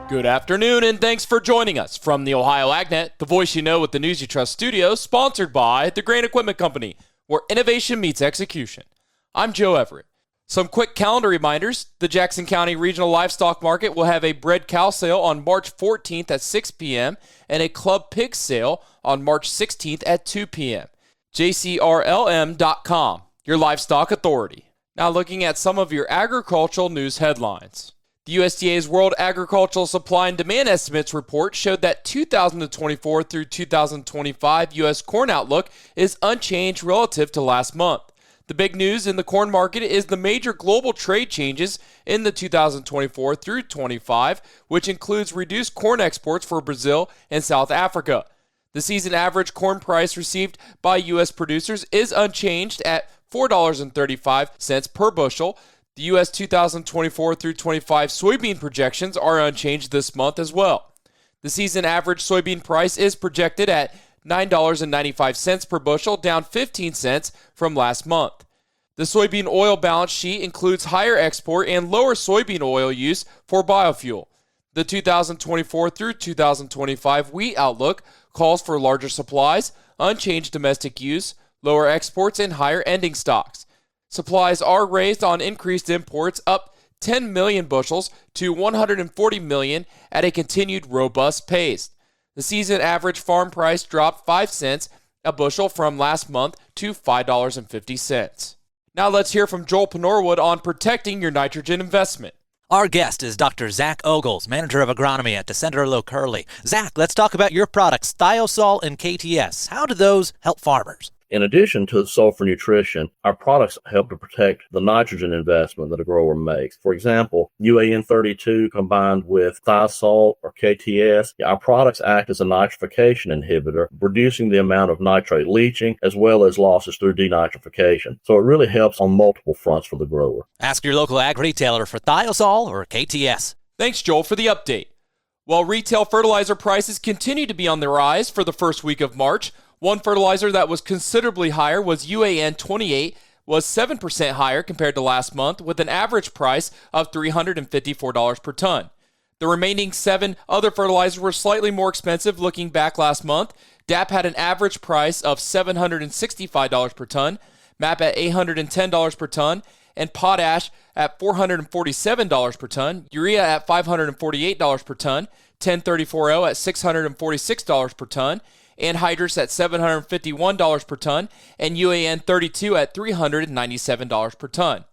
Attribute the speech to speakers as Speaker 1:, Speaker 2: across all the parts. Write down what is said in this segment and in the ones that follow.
Speaker 1: Good afternoon, and thanks for joining us from the Ohio AgNet, the voice you know with the News You Trust studio, sponsored by the Grain Equipment Company, where innovation meets execution. I'm Joe Everett. Some quick calendar reminders. The Jackson County Regional Livestock Market will have a bred cow sale on March 14th at 6 p.m. and a club pig sale on March 16th at 2 p.m. JCRLM.com, your livestock authority. Now looking at some of your agricultural news headlines. The USDA's World Agricultural Supply and Demand Estimates report showed that 2024 through 2025 U.S. corn outlook is unchanged relative to last month. The big news in the corn market is the major global trade changes in the 2024 through 25, which includes reduced corn exports for Brazil and South Africa. The season average corn price received by U.S. producers is unchanged at $4.35 per bushel. The U.S. 2024 through 25 soybean projections are unchanged this month as well. The season average soybean price is projected at $9.95 per bushel, down 15 cents from last month. The soybean oil balance sheet includes higher export and lower soybean oil use for biofuel. The 2024 through 2025 wheat outlook calls for larger supplies, unchanged domestic use, lower exports, and higher ending stocks. Supplies are raised on increased imports, up 10 million bushels to 140 million at a continued robust pace. The season average farm price dropped 5 cents a bushel from last month to $5.50. Now let's hear from Joel Panorwood on protecting your nitrogen investment.
Speaker 2: Our guest is Dr. Zach Ogles, Manager of Agronomy at Descender Curley. Zach, let's talk about your products, Thiosol and KTS. How do those help farmers?
Speaker 3: In addition to sulfur nutrition, our products help to protect the nitrogen investment that a grower makes. For example, UAN32 combined with Thiosol or KTS, our products act as a nitrification inhibitor, reducing the amount of nitrate leaching as well as losses through denitrification. So it really helps on multiple fronts for the grower.
Speaker 2: Ask your local ag retailer for Thiosol or KTS.
Speaker 1: Thanks, Joel, for the update. While retail fertilizer prices continue to be on the rise for the first week of March, one fertilizer that was considerably higher was UAN28, was 7% higher compared to last month with an average price of $354 per ton. The remaining 7 other fertilizers were slightly more expensive looking back last month. DAP had an average price of $765 per ton, MAP at $810 per ton, and potash at $447 per ton, urea at $548 per ton, 1034O at $646 per ton, anhydrous at $751 per ton, and UAN 32 at $397 per ton.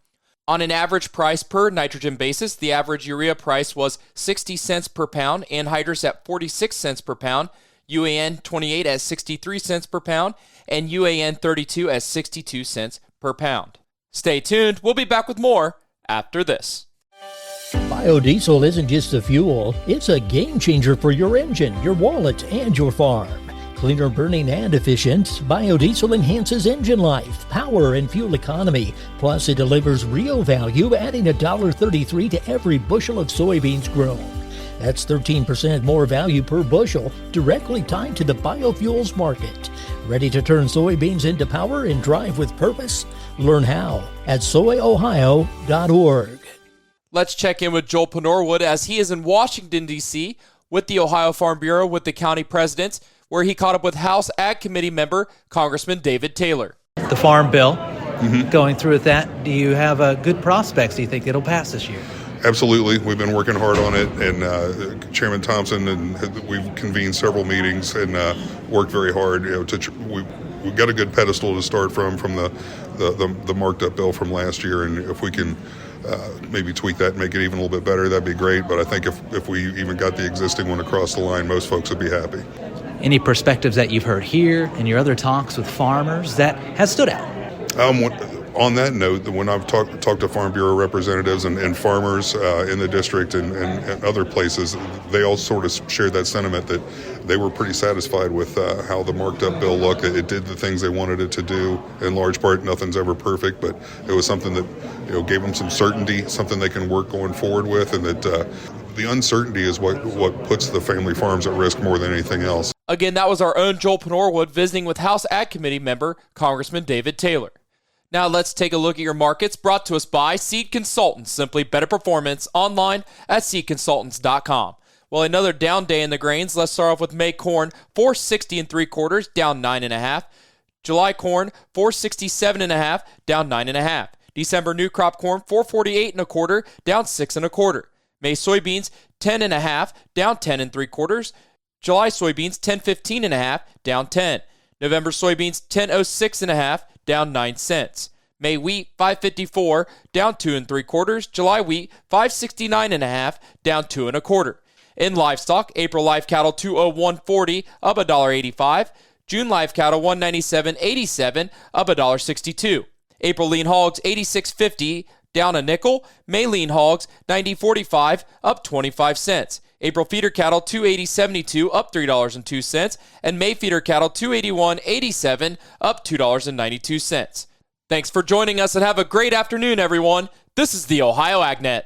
Speaker 1: On an average price per nitrogen basis, the average urea price was 60 cents per pound, anhydrous at 46 cents per pound, UAN 28 at 63 cents per pound, and UAN 32 at 62 cents per pound. Stay tuned. We'll be back with more after this.
Speaker 4: Biodiesel isn't just a fuel, it's a game changer for your engine, your wallet, and your farm. Cleaner burning and efficient, biodiesel enhances engine life, power, and fuel economy. Plus, it delivers real value, adding $1.33 to every bushel of soybeans grown. That's 13% more value per bushel, directly tied to the biofuels market. Ready to turn soybeans into power and drive with purpose? Learn how at soyohio.org.
Speaker 1: Let's check in with Joel Panorwood as he is in Washington, D.C. with the Ohio Farm Bureau with the county presidents, where he caught up with House Ag Committee member Congressman David Taylor.
Speaker 5: The Farm Bill, going through with that, do you have good prospects? Do you think it'll pass this year?
Speaker 6: Absolutely. We've been working hard on it, and Chairman Thompson and we've convened several meetings and worked very hard. We've got a good pedestal to start from the marked up bill from last year, and if we can maybe tweak that and make it even a little bit better, that'd be great. But I think if we even got the existing one across the line, most folks would be happy.
Speaker 5: Any perspectives that you've heard here in your other talks with farmers that has stood out?
Speaker 6: On that note, when I've talked to Farm Bureau representatives and farmers in the district and other places, they all sort of shared that sentiment that they were pretty satisfied with how the marked up bill looked. It did the things they wanted it to do. In large part, nothing's ever perfect, but it was something that gave them some certainty, something they can work going forward with, and that the uncertainty is what puts the family farms at risk more than anything else.
Speaker 1: Again, that was our own Joel Panorwood visiting with House Ag Committee member Congressman David Taylor. Now let's take a look at your markets, brought to us by Seed Consultants. Simply better performance online at seedconsultants.com. Well, another down day in the grains. Let's start off with May corn, 460 3/4, down 9.5. July corn, 467 1/2, down 9.5. December new crop corn, 448 1/4, down 6 1/4. May soybeans, 10 1/2, down 10 3/4. July soybeans, 1015 1/2, down 10. November soybeans, 1006 1/2, down 9 cents. May wheat, 554, down 2 3/4. July wheat, 569 1/2, down 2 1/4. In livestock, April live cattle 201.40, up $1.85. June live cattle 197.87, up $1.62. April lean hogs 86.50, down a nickel. May lean hogs 90.45, up 25 cents. April feeder cattle 280.72, up $3.02, and May feeder cattle 281.87, up $2.92. Thanks for joining us and have a great afternoon, everyone. This is the Ohio AgNet.